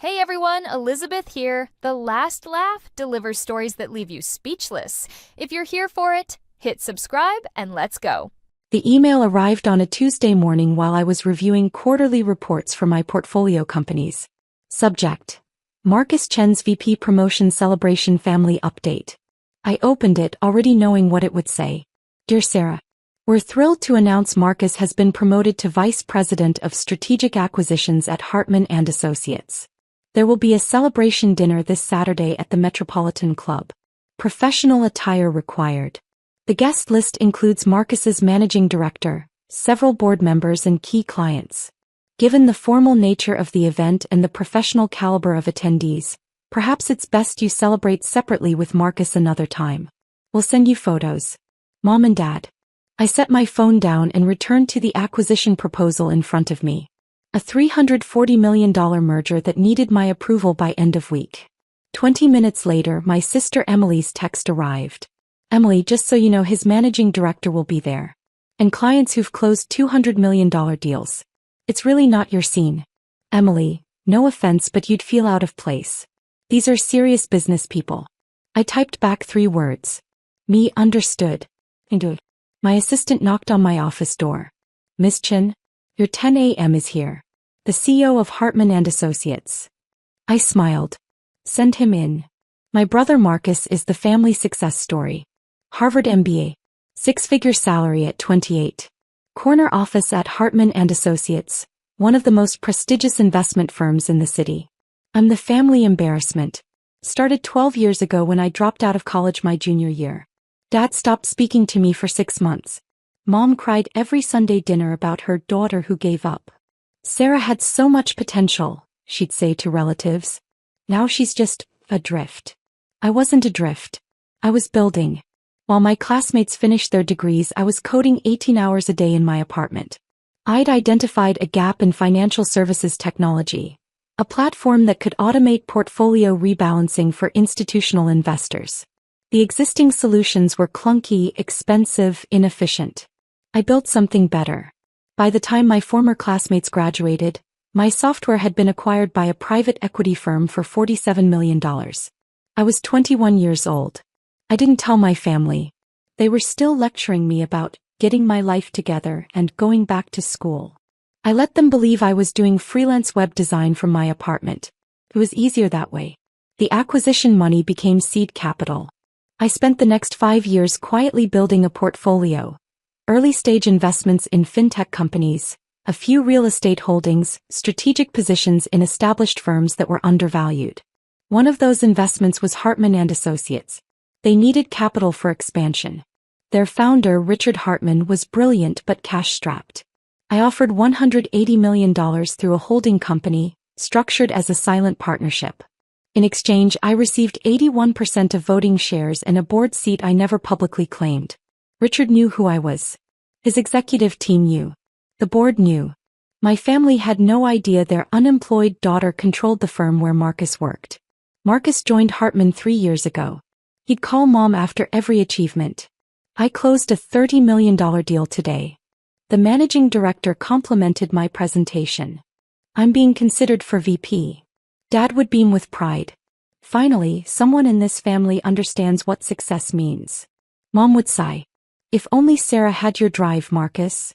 Hey everyone, Elizabeth here. The Last Laugh delivers stories that leave you speechless. If you're here for it, hit subscribe and let's go. The email arrived on a Tuesday morning while I was reviewing quarterly reports for my portfolio companies. Subject: Marcus Chen's VP Promotion Celebration Family Update. I opened it already knowing what it would say. Dear Sarah, we're thrilled to announce Marcus has been promoted to Vice President of Strategic Acquisitions at Hartman & Associates. There will be a celebration dinner this Saturday at the Metropolitan Club. Professional attire required. The guest list includes Marcus's managing director, several board members and key clients. Given the formal nature of the event and the professional caliber of attendees, perhaps it's best you celebrate separately with Marcus another time. We'll send you photos. Mom and Dad. I set my phone down and returned to the acquisition proposal in front of me. A $340 million merger that needed my approval by end of week. 20 minutes later, my sister Emily's text arrived. Emily, just so you know, his managing director will be there. And clients who've closed $200 million deals. It's really not your scene. Emily, no offense, but you'd feel out of place. These are serious business people. I typed back 3 words. Me, understood. My assistant knocked on my office door. Miss Chen, your 10 a.m. is here. The CEO of Hartman & Associates. I smiled. Send him in. My brother Marcus is the family success story. Harvard MBA. 6-figure salary at 28. Corner office at Hartman & Associates, one of the most prestigious investment firms in the city. I'm the family embarrassment. Started 12 years ago when I dropped out of college my junior year. Dad stopped speaking to me for 6 months. Mom cried every Sunday dinner about her daughter who gave up. Sarah had so much potential, she'd say to relatives. Now she's just adrift. I wasn't adrift. I was building. While my classmates finished their degrees, I was coding 18 hours a day in my apartment. I'd identified a gap in financial services technology, a platform that could automate portfolio rebalancing for institutional investors. The existing solutions were clunky, expensive, inefficient. I built something better. By the time my former classmates graduated, my software had been acquired by a private equity firm for $47 million. I was 21 years old. I didn't tell my family. They were still lecturing me about getting my life together and going back to school. I let them believe I was doing freelance web design from my apartment. It was easier that way. The acquisition money became seed capital. I spent the next 5 years quietly building a portfolio. Early-stage investments in fintech companies, a few real estate holdings, strategic positions in established firms that were undervalued. One of those investments was Hartman & Associates. They needed capital for expansion. Their founder, Richard Hartman, was brilliant but cash-strapped. I offered $180 million through a holding company, structured as a silent partnership. In exchange, I received 81% of voting shares and a board seat I never publicly claimed. Richard knew who I was. His executive team knew. The board knew. My family had no idea their unemployed daughter controlled the firm where Marcus worked. Marcus joined Hartman 3 years ago. He'd call Mom after every achievement. I closed a $30 million deal today. The managing director complimented my presentation. I'm being considered for VP. Dad would beam with pride. Finally, someone in this family understands what success means. Mom would sigh. If only Sarah had your drive, Marcus.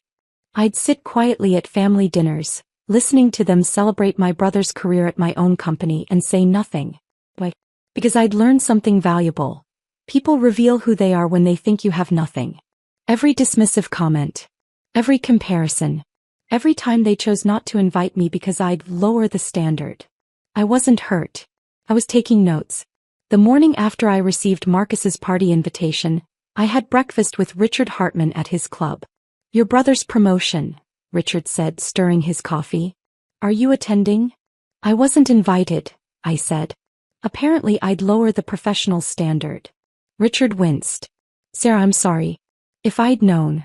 I'd sit quietly at family dinners, listening to them celebrate my brother's career at my own company and say nothing. Why? Because I'd learned something valuable. People reveal who they are when they think you have nothing. Every dismissive comment. Every comparison. Every time they chose not to invite me because I'd lower the standard. I wasn't hurt. I was taking notes. The morning after I received Marcus's party invitation, I had breakfast with Richard Hartman at his club. Your brother's promotion, Richard said, stirring his coffee. Are you attending? I wasn't invited, I said. Apparently I'd lower the professional standard. Richard winced. Sarah, I'm sorry. If I'd known.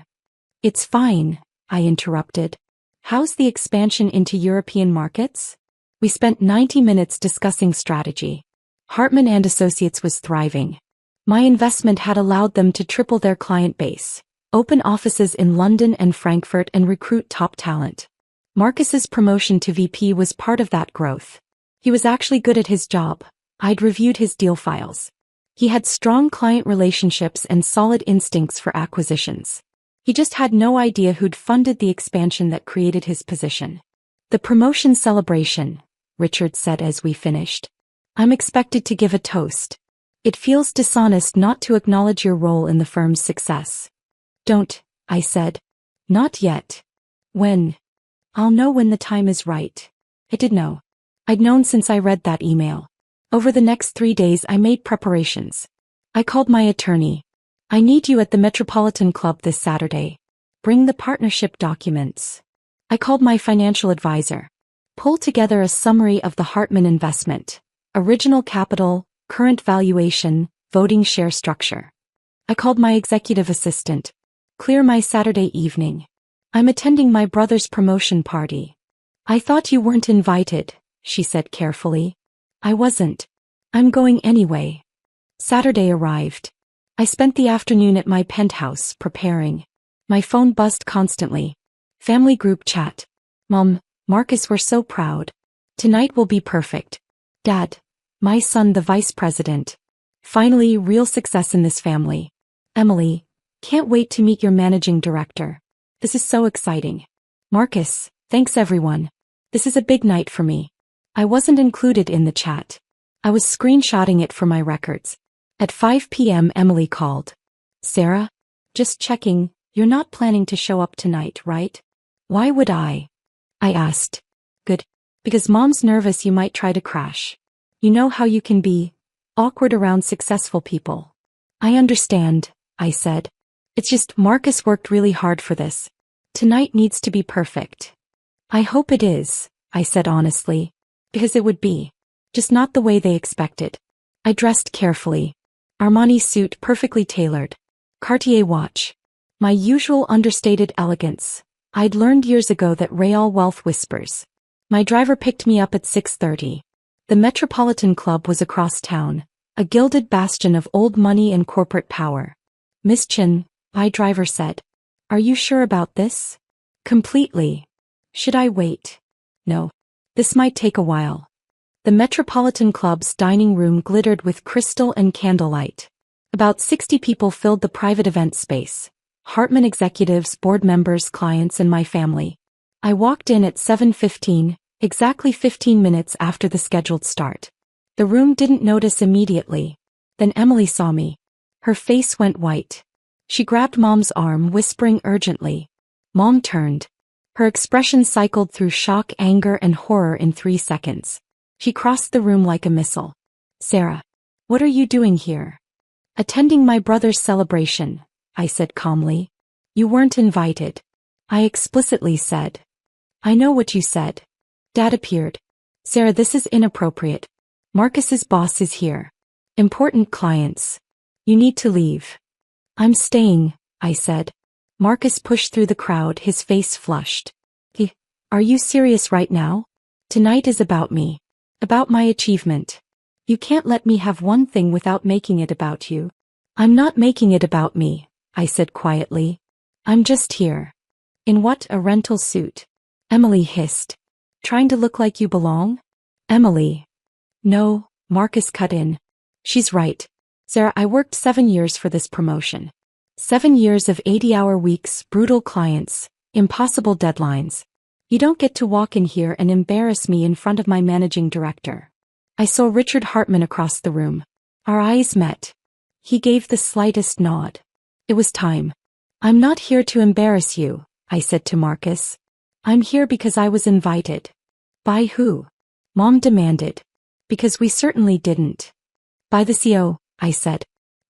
It's fine, I interrupted. How's the expansion into European markets? We spent 90 minutes discussing strategy. Hartman & Associates was thriving. My investment had allowed them to triple their client base, open offices in London and Frankfurt, and recruit top talent. Marcus's promotion to VP was part of that growth. He was actually good at his job. I'd reviewed his deal files. He had strong client relationships and solid instincts for acquisitions. He just had no idea who'd funded the expansion that created his position. The promotion celebration, Richard said as we finished. I'm expected to give a toast. It feels dishonest not to acknowledge your role in the firm's success. Don't, I said. Not yet. When? I'll know when the time is right. I did know. I'd known since I read that email. Over the next 3 days I made preparations. I called my attorney. I need you at the Metropolitan Club this Saturday. Bring the partnership documents. I called my financial advisor. Pull together a summary of the Hartman investment. Original capital, current valuation, voting share structure. I called my executive assistant. Clear my Saturday evening. I'm attending my brother's promotion party. I thought you weren't invited, she said carefully. I wasn't. I'm going anyway. Saturday arrived. I spent the afternoon at my penthouse preparing. My phone buzzed constantly. Family group chat. Mom, Marcus, we're so proud. Tonight will be perfect. Dad, my son the vice president. Finally, real success in this family. Emily, can't wait to meet your managing director. This is so exciting. Marcus, thanks everyone. This is a big night for me. I wasn't included in the chat. I was screenshotting it for my records. At 5 p.m. Emily called. Sarah? Just checking, you're not planning to show up tonight, right? Why would I? I asked. Good. Because Mom's nervous you might try to crash. You know how you can be awkward around successful people. I understand, I said. It's just Marcus worked really hard for this. Tonight needs to be perfect. I hope it is, I said honestly. Because it would be. Just not the way they expected. I dressed carefully. Armani suit perfectly tailored. Cartier watch. My usual understated elegance. I'd learned years ago that real wealth whispers. My driver picked me up at 6:30. The Metropolitan Club was across town, a gilded bastion of old money and corporate power. Miss Chin, my driver said. Are you sure about this? Completely. Should I wait? No. This might take a while. The Metropolitan Club's dining room glittered with crystal and candlelight. About 60 people filled the private event space. Hartman executives, board members, clients, and my family. I walked in at 7:15, exactly 15 minutes after the scheduled start. The room didn't notice immediately. Then Emily saw me. Her face went white. She grabbed Mom's arm, whispering urgently. Mom turned. Her expression cycled through shock, anger, and horror in 3 seconds. She crossed the room like a missile. Sarah, what are you doing here? Attending my brother's celebration, I said calmly. You weren't invited. I explicitly said. I know what you said. Dad appeared. Sarah, this is inappropriate. Marcus's boss is here. Important clients. You need to leave. I'm staying, I said. Marcus pushed through the crowd, his face flushed. Are you serious right now? Tonight is about me. About my achievement. You can't let me have one thing without making it about you. I'm not making it about me, I said quietly. I'm just here. In what, a rental suit? Emily hissed. Trying to look like you belong? Emily. No, Marcus cut in. She's right. Sarah, I worked 7 years for this promotion. 7 years of 80-hour weeks, brutal clients, impossible deadlines. You don't get to walk in here and embarrass me in front of my managing director. I saw Richard Hartman across the room. Our eyes met. He gave the slightest nod. It was time. I'm not here to embarrass you, I said to Marcus. I'm here because I was invited. By who? Mom demanded. Because we certainly didn't. By the CEO, I said.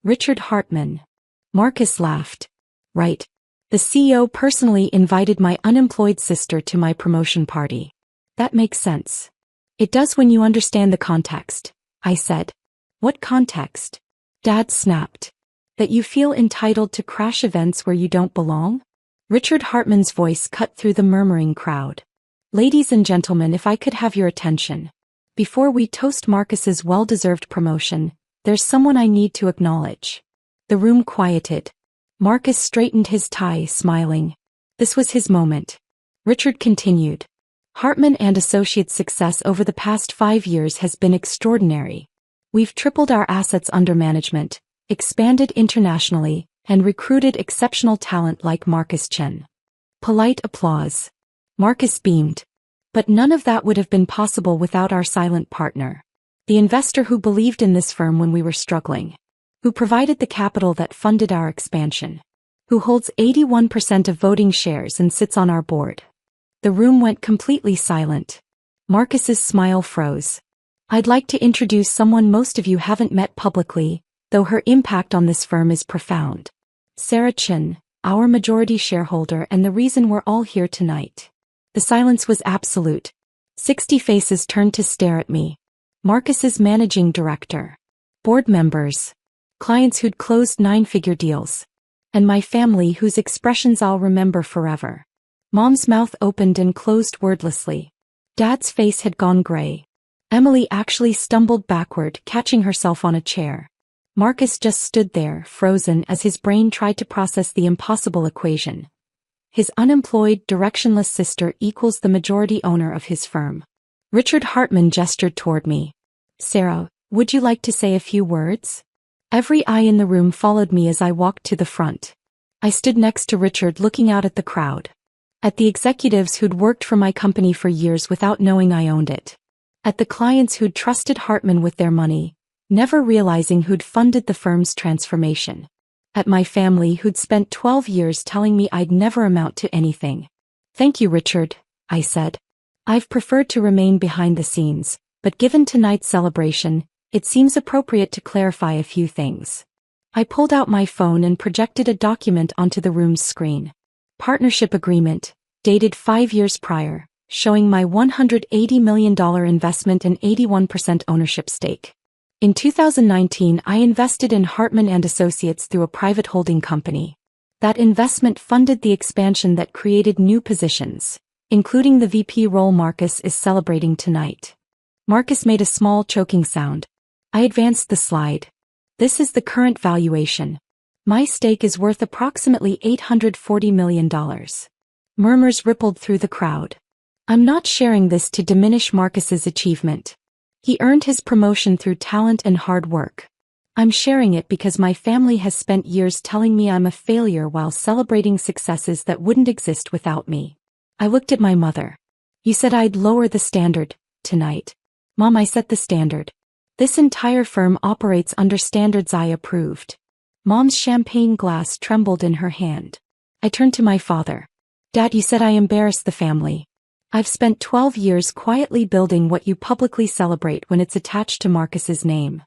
Richard Hartman. Marcus laughed. Right. The CEO personally invited my unemployed sister to my promotion party. That makes sense. It does when you understand the context, I said. What context? Dad snapped. That you feel entitled to crash events where you don't belong? Richard Hartman's voice cut through the murmuring crowd. Ladies and gentlemen, if I could have your attention. Before we toast Marcus's well-deserved promotion, there's someone I need to acknowledge. The room quieted. Marcus straightened his tie, smiling. This was his moment. Richard continued. Hartman and Associates' success over the past 5 years has been extraordinary. We've tripled our assets under management, expanded internationally, and recruited exceptional talent like Marcus Chen. Polite applause. Marcus beamed. But none of that would have been possible without our silent partner. The investor who believed in this firm when we were struggling. Who provided the capital that funded our expansion. Who holds 81% of voting shares and sits on our board. The room went completely silent. Marcus's smile froze. I'd like to introduce someone most of you haven't met publicly, though her impact on this firm is profound. Sarah Chen, our majority shareholder and the reason we're all here tonight. The silence was absolute. 60 faces turned to stare at me. Marcus's managing director. Board members. Clients who'd closed 9-figure deals. And my family whose expressions I'll remember forever. Mom's mouth opened and closed wordlessly. Dad's face had gone gray. Emily actually stumbled backward, catching herself on a chair. Marcus just stood there, frozen, as his brain tried to process the impossible equation. His unemployed, directionless sister equals the majority owner of his firm. Richard Hartman gestured toward me. Sarah, would you like to say a few words? Every eye in the room followed me as I walked to the front. I stood next to Richard, looking out at the crowd. At the executives who'd worked for my company for years without knowing I owned it. At the clients who'd trusted Hartman with their money, never realizing who'd funded the firm's transformation. At my family who'd spent 12 years telling me I'd never amount to anything. Thank you, Richard, I said. I've preferred to remain behind the scenes, but given tonight's celebration, it seems appropriate to clarify a few things. I pulled out my phone and projected a document onto the room's screen. Partnership agreement, dated 5 years prior, showing my $180 million investment and 81% ownership stake. In 2019, I invested in Hartman and Associates through a private holding company. That investment funded the expansion that created new positions, including the VP role Marcus is celebrating tonight. Marcus made a small choking sound. I advanced the slide. This is the current valuation. My stake is worth approximately $840 million. Murmurs rippled through the crowd. I'm not sharing this to diminish Marcus's achievement. He earned his promotion through talent and hard work. I'm sharing it because my family has spent years telling me I'm a failure while celebrating successes that wouldn't exist without me. I looked at my mother. You said I'd lower the standard, tonight. Mom, I set the standard. This entire firm operates under standards I approved. Mom's champagne glass trembled in her hand. I turned to my father. Dad, you said I embarrassed the family. I've spent 12 years quietly building what you publicly celebrate when it's attached to Marcus's name.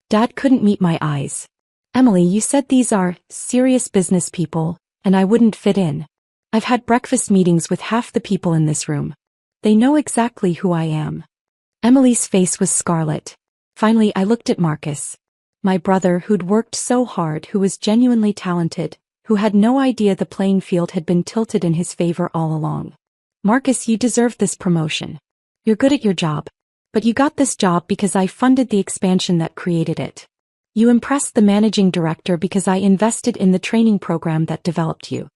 Dad couldn't meet my eyes. Emily, you said these are serious business people, and I wouldn't fit in. I've had breakfast meetings with half the people in this room. They know exactly who I am. Emily's face was scarlet. Finally, I looked at Marcus. My brother who'd worked so hard, who was genuinely talented, who had no idea the playing field had been tilted in his favor all along. Marcus, you deserved this promotion. You're good at your job. But you got this job because I funded the expansion that created it. You impressed the managing director because I invested in the training program that developed you.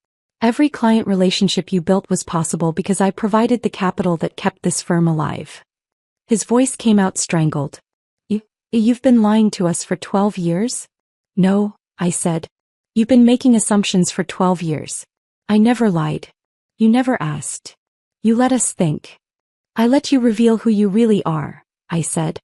Every client relationship you built was possible because I provided the capital that kept this firm alive. His voice came out strangled. You've been lying to us for 12 years? No, I said. You've been making assumptions for 12 years. I never lied. You never asked. You let us think. I let you reveal who you really are, I said.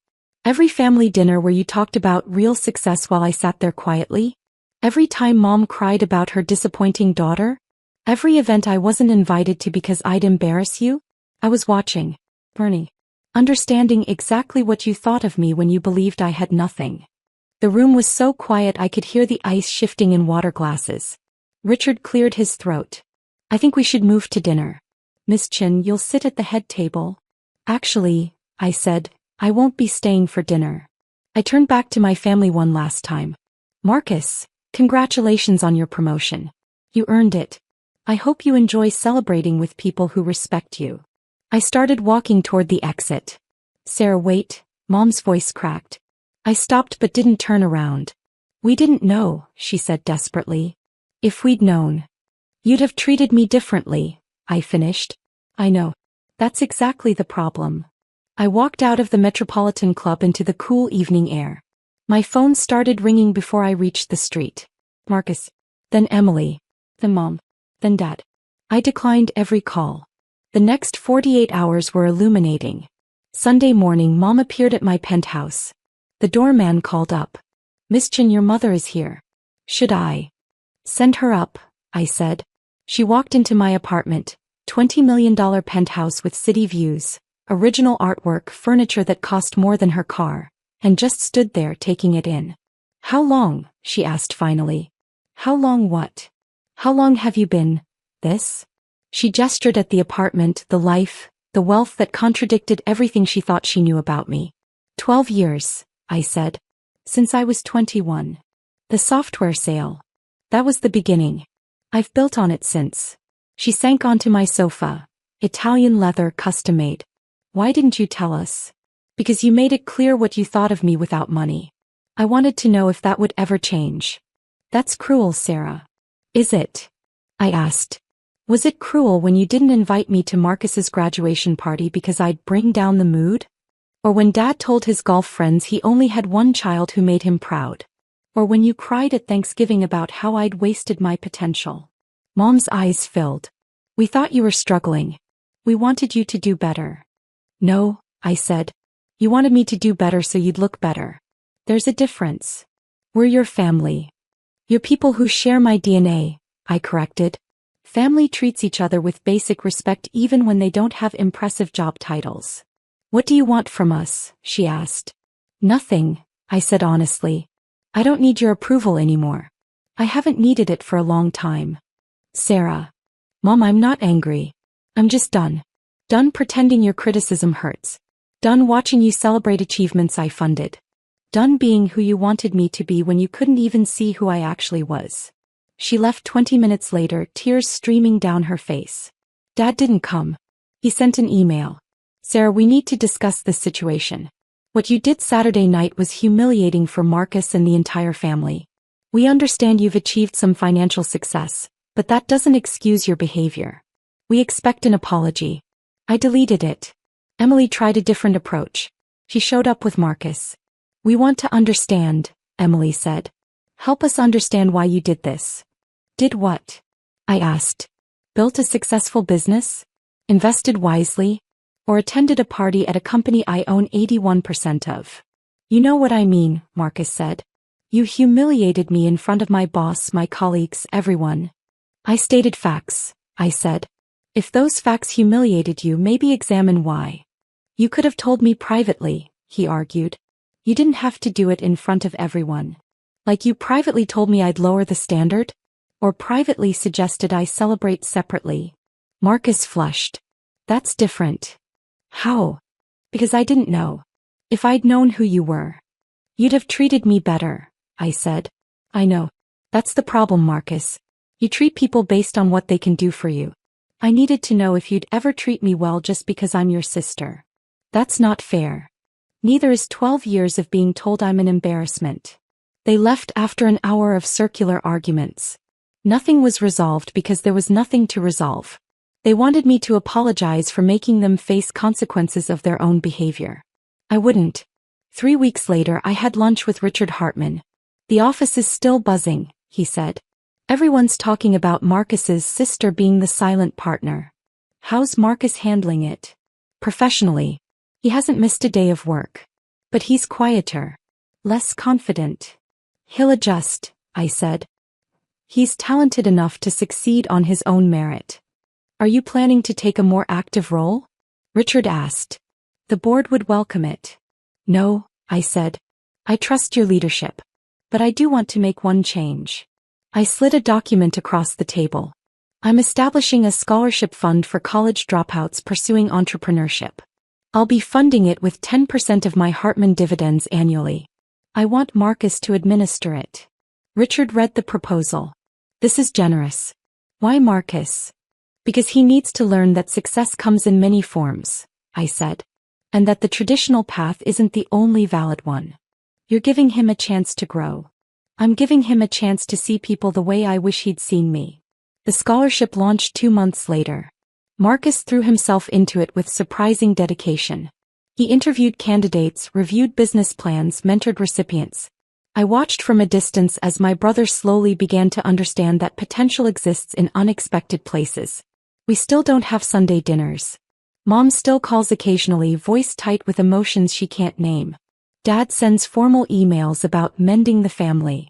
Every family dinner where you talked about real success while I sat there quietly? Every time Mom cried about her disappointing daughter? Every event I wasn't invited to because I'd embarrass you? I was watching, Bernie. Understanding exactly what you thought of me when you believed I had nothing. The room was so quiet I could hear the ice shifting in water glasses. Richard cleared his throat. I think we should move to dinner. Miss Chin, you'll sit at the head table. Actually, I said, I won't be staying for dinner. I turned back to my family one last time. Marcus, congratulations on your promotion. You earned it. I hope you enjoy celebrating with people who respect you. I started walking toward the exit. Sarah, wait, Mom's voice cracked. I stopped but didn't turn around. We didn't know, she said desperately. If we'd known. You'd have treated me differently, I finished. I know. That's exactly the problem. I walked out of the Metropolitan Club into the cool evening air. My phone started ringing before I reached the street. Marcus. Then Emily. Then Mom. Then Dad. I declined every call. The next 48 hours were illuminating. Sunday morning, Mom appeared at my penthouse. The doorman called up. Miss Chin, your mother is here. Should I send her up? I said. She walked into my apartment, $20 million penthouse with city views, original artwork, furniture that cost more than her car, and just stood there taking it in. How long? She asked finally. How long what? How long have you been this? She gestured at the apartment, the life, the wealth that contradicted everything she thought she knew about me. 12 years, I said. Since I was 21. The software sale. That was the beginning. I've built on it since. She sank onto my sofa. Italian leather, custom made. Why didn't you tell us? Because you made it clear what you thought of me without money. I wanted to know if that would ever change. That's cruel, Sarah. Is it? I asked. Was it cruel when you didn't invite me to Marcus's graduation party because I'd bring down the mood? Or when Dad told his golf friends he only had one child who made him proud? Or when you cried at Thanksgiving about how I'd wasted my potential? Mom's eyes filled. We thought you were struggling. We wanted you to do better. No, I said. You wanted me to do better so you'd look better. There's a difference. We're your family. You're people who share my DNA, I corrected. Family treats each other with basic respect even when they don't have impressive job titles. What do you want from us? She asked. Nothing, I said honestly. I don't need your approval anymore. I haven't needed it for a long time. Sarah. Mom, I'm not angry. I'm just done. Done pretending your criticism hurts. Done watching you celebrate achievements I funded. Done being who you wanted me to be when you couldn't even see who I actually was. She left 20 minutes later, tears streaming down her face. Dad didn't come. He sent an email. Sarah, we need to discuss this situation. What you did Saturday night was humiliating for Marcus and the entire family. We understand you've achieved some financial success, but that doesn't excuse your behavior. We expect an apology. I deleted it. Emily tried a different approach. She showed up with Marcus. We want to understand, Emily said. Help us understand why you did this. Did what? I asked. Built a successful business? Invested wisely? Or attended a party at a company I own 81% of? You know what I mean, Marcus said. You humiliated me in front of my boss, my colleagues, everyone. I stated facts, I said. If those facts humiliated you, maybe examine why. You could have told me privately, he argued. You didn't have to do it in front of everyone. Like you privately told me I'd lower the standard? Or privately suggested I celebrate separately. Marcus flushed. That's different. How? Because I didn't know. If I'd known who you were, you'd have treated me better, I said. I know. That's the problem, Marcus. You treat people based on what they can do for you. I needed to know if you'd ever treat me well just because I'm your sister. That's not fair. Neither is 12 years of being told I'm an embarrassment. They left after an hour of circular arguments. Nothing was resolved because there was nothing to resolve. They wanted me to apologize for making them face consequences of their own behavior. I wouldn't. 3 weeks later, I had lunch with Richard Hartman. The office is still buzzing, he said. Everyone's talking about Marcus's sister being the silent partner. How's Marcus handling it? Professionally. He hasn't missed a day of work. But he's quieter. Less confident. He'll adjust, I said. He's talented enough to succeed on his own merit. Are you planning to take a more active role? Richard asked. The board would welcome it. No, I said. I trust your leadership. But I do want to make one change. I slid a document across the table. I'm establishing a scholarship fund for college dropouts pursuing entrepreneurship. I'll be funding it with 10% of my Hartman dividends annually. I want Marcus to administer it. Richard read the proposal. This is generous. Why Marcus? Because he needs to learn that success comes in many forms, I said. And that the traditional path isn't the only valid one. You're giving him a chance to grow. I'm giving him a chance to see people the way I wish he'd seen me. The scholarship launched 2 months later. Marcus threw himself into it with surprising dedication. He interviewed candidates, reviewed business plans, mentored recipients. I watched from a distance as my brother slowly began to understand that potential exists in unexpected places. We still don't have Sunday dinners. Mom still calls occasionally, voice tight with emotions she can't name. Dad sends formal emails about mending the family.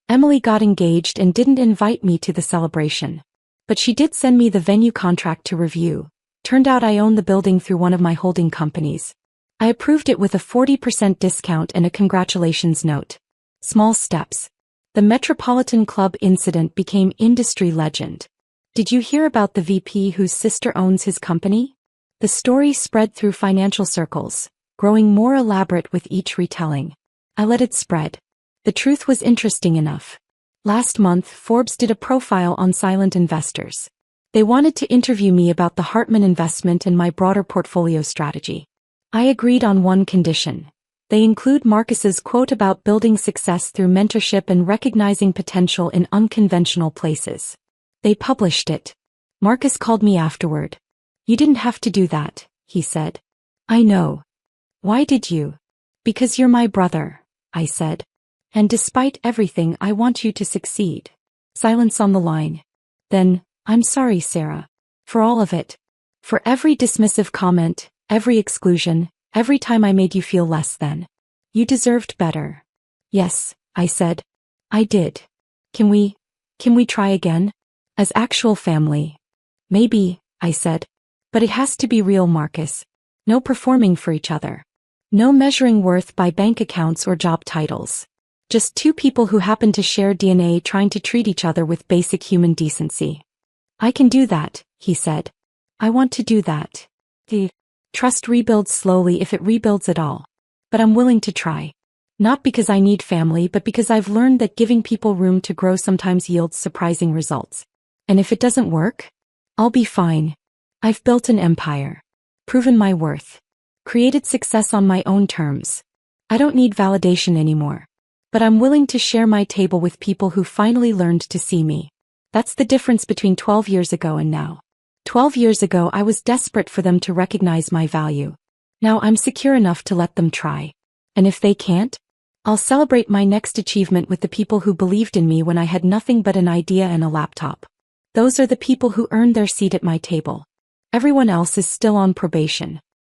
Emily got engaged and didn't invite me to the celebration. But she did send me the venue contract to review. Turned out I own the building through one of my holding companies. I approved it with a 40% discount and a congratulations note. Small steps. The Metropolitan Club incident became industry legend. Did you hear about the VP whose sister owns his company? The story spread through financial circles, growing more elaborate with each retelling. I let it spread. The truth was interesting enough. Last month, Forbes did a profile on silent investors. They wanted to interview me about the Hartman investment and my broader portfolio strategy. I agreed on one condition. They include Marcus's quote about building success through mentorship and recognizing potential in unconventional places. They published it. Marcus called me afterward. "You didn't have to do that," he said. "I know." "Why did you?" "Because you're my brother," I said. "And despite everything, I want you to succeed." Silence on the line. Then, "I'm sorry, Sarah. For all of it. For every dismissive comment, every exclusion, every time I made you feel less than. You deserved better." "Yes," I said. "I did. Can we try again? As actual family?" "Maybe," I said. "But it has to be real, Marcus. No performing for each other. No measuring worth by bank accounts or job titles. Just two people who happen to share DNA trying to treat each other with basic human decency." "I can do that," he said. "I want to do that. The trust rebuilds slowly if it rebuilds at all. But I'm willing to try. Not because I need family, but because I've learned that giving people room to grow sometimes yields surprising results. And if it doesn't work, I'll be fine. I've built an empire. Proven my worth. Created success on my own terms. I don't need validation anymore. But I'm willing to share my table with people who finally learned to see me. That's the difference between 12 years ago and now. 12 years ago I was desperate for them to recognize my value. Now I'm secure enough to let them try. And if they can't, I'll celebrate my next achievement with the people who believed in me when I had nothing but an idea and a laptop. Those are the people who earned their seat at my table. Everyone else is still on probation.